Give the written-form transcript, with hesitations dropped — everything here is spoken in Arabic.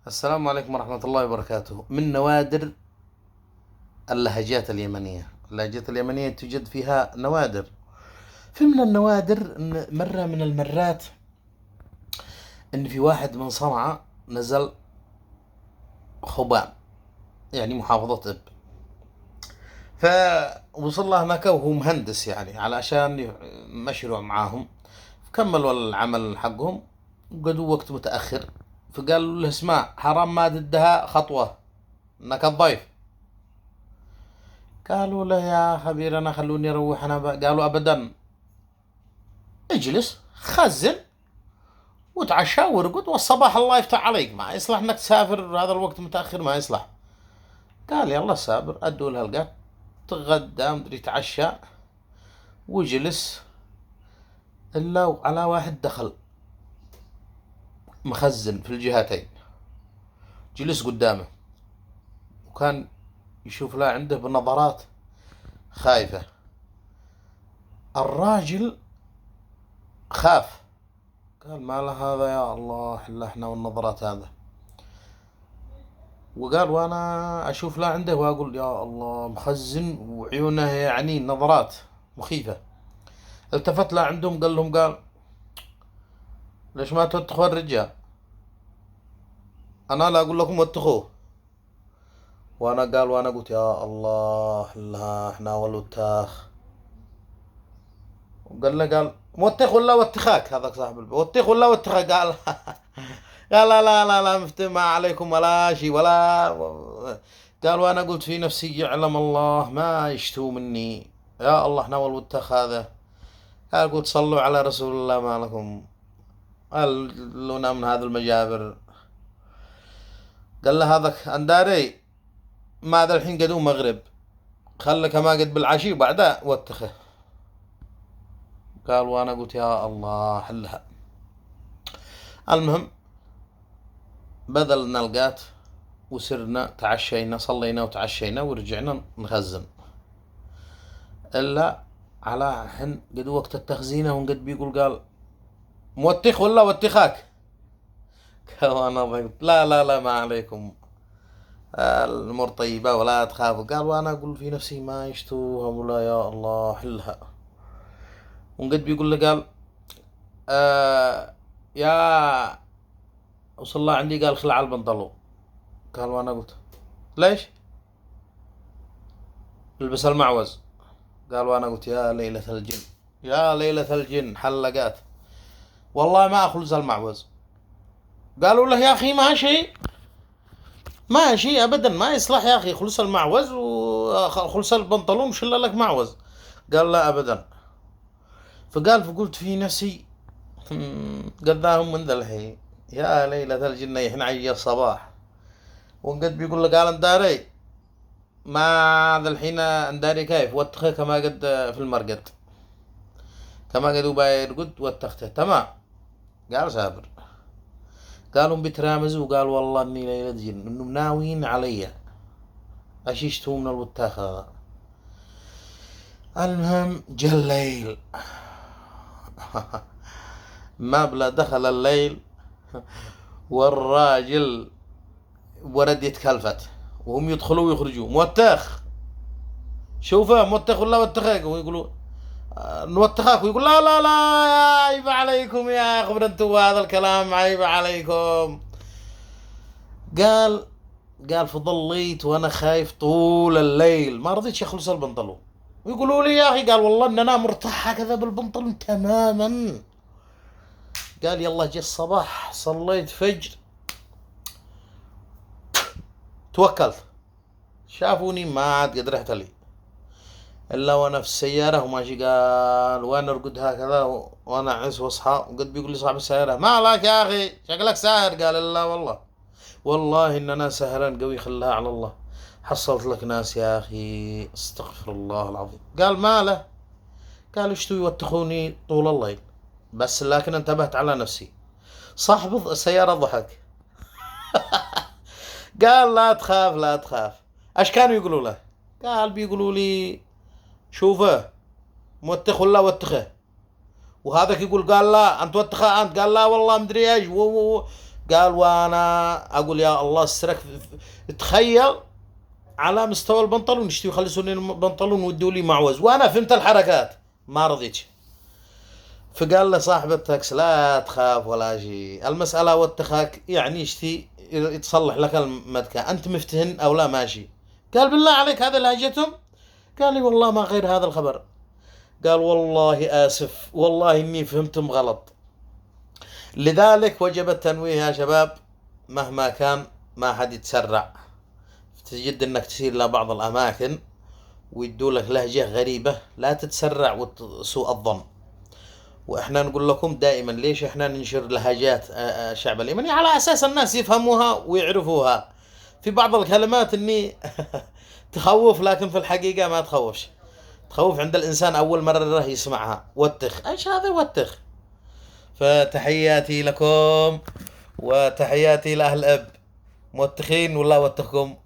السلام عليكم ورحمة الله وبركاته. من نوادر اللهجات اليمنية. اللهجات اليمنية توجد فيها نوادر. في من النوادر إن مرة من المرات إن في واحد من صنعاء نزل خبام، يعني محافظة إب. فوصل له هناك وهو مهندس، يعني علشان مشروع معاهم. كملوا العمل حقهم وقدوا وقت متأخر. فقالوا له اسمع، حرام ما تدها خطوة انك الضيف. قالوا له يا خبير انا خلوني اروح انا قالوا ابدا، اجلس خزن وتعشى وارقد، والصباح الله يفتح عليك. ما يصلح انك تسافر هذا الوقت متاخر، ما يصلح. قال يلا سافر، ادوا له القات، تغدى مدري تعشى وجلس. الا على واحد دخل مخزن في الجهتين، جلس قدامه وكان يشوف لا عنده بنظرات خايفة. الراجل خاف، قال ما له هذا يا الله الا احنا والنظرات هذا. وقال وانا اشوف لا عنده واقول يا الله مخزن وعيونه يعني نظرات مخيفة. التفت لا عندهم قال لهم، قال ليش ما توتخوا الرجال؟ انا لا اقول لكم وتخوه. وانا قلت يا الله لا احنا والوتاخ. وقال له، قال موتخ ولا وتخاك؟ هذاك صاحب البيت وتخ ولا وتخاك؟ قال قال لا مفتي ما عليكم ولا شيء ولا. قال وانا قلت في نفسي يعلم الله ما يشتوا مني، يا الله احنا والوتخ هذا. قال قلت صلوا على رسول الله ما لكم. قال لنا من هذا المجابر. قال له هذاك انداري ماذا الحين قدوم مغرب، خلك ما قد بالعشي وبعدها وتخه. قال وانا قلت يا الله حلها. المهم بذلنا القات وسرنا تعشينا، صلينا وتعشينا ورجعنا نخزن. الا على حن قد وقت التخزينه وقد بيقول، قال موتخ ولا وتخاك؟ قال وانا ضحكت لا ما عليكم، الامور طيبه ولا تخافوا. قال وانا اقول في نفسي ما يشتوهم ولا يا الله حلها. وقد بيقول له، قال يا وصل الله عندي، قال خلع البنطلون. قال وانا قلت ليش؟ البس المعوز. قال وانا قلت يا ليلة الجن، يا ليلة الجن حلقات، والله ما اخلص المعوز. قالوا له يا اخي ما شيء، ما شيء ابدا، ما يصلح يا اخي، خلص المعوز وخلص البنطلون شل لك معوز. قال لا ابدا. فقلت في نفسي قداهم من ذا الحين، يا ليلة الجن يحن عي الصباح. وقد بيقول له، قال انداري ما ذا الحين انداري كيف وتخه كما قد في المرقد، كما قد يرقد وتخته تمام. قال سافر. قالوا بيترامزوا، وقال والله اني ليلة جن، انهم ناويين علي اشيشتوا من الوتاخ هذا. المهم جا الليل ما بلا دخل الليل والراجل ورد يتكلفت وهم يدخلوا ويخرجوا. موتخ، شوفه موتخ ولا وتخاك؟ ويقولوا نوتخاك، ويقول لا عيب عليكم يا خبر انتوا هذا الكلام عيب عليكم. قال فضليت وانا خايف طول الليل، ما رضيتش اخلص البنطلون. ويقولوا لي يا اخي، قال والله ان انا مرتاح هكذا بالبنطلون تماما. قال يلا جه الصباح صليت فجر توكلت، شافوني ما عاد قد رحت لي الا وانا في السياره وماشي. قال وانا ارقد هكذا وانا اعس واصحى، وقد بيقول لي صاحب السياره ما لك يا اخي شكلك ساهر. قال لا والله ان انا سهران قوي، خلها على الله، حصلت لك ناس يا اخي استغفر الله العظيم. قال ما له. قال اشتوا يوتخوني طول الليل، بس لكن انتبهت على نفسي. صاحب السياره ضحك قال لا تخاف. ايش كانوا يقولوا له؟ قال بيقولوا لي شوفه موتخ ولا وتخه. وهذاك يقول قال لا انت وتخه انت، قال لا والله مدري ايش قال وانا اقول يا الله استرك. تخيل على مستوى البنطلون يشتوا يخلصوني البنطلون ويدوا لي معوز، وانا فهمت الحركات ما رضيت. فقال له صاحب التاكس لا تخاف ولا شيء، المسألة واتخاك يعني يشتي يتصلح لك المدكة، انت مفتهن او لا ماشي. قال بالله عليك هذا لهجتهم؟ قال لي والله ما غير هذا الخبر. قال والله آسف والله إني فهمتم غلط. لذلك وجب التنويه يا شباب، مهما كان ما حد يتسرع. تجد انك تسير لبعض الاماكن ويدوا لك لهجة غريبة، لا تتسرع وتسوء الظن. واحنا نقول لكم دائما ليش احنا ننشر لهجات الشعب اليمني، على اساس الناس يفهموها ويعرفوها. في بعض الكلمات اني تخوف، لكن في الحقيقة ما تخوفش. تخوف عند الانسان اول مرة يسمعها. وتخ، ايش هذا وتخ؟ فتحياتي لكم وتحياتي لأهل الأب. موتخين ولا وتخكم؟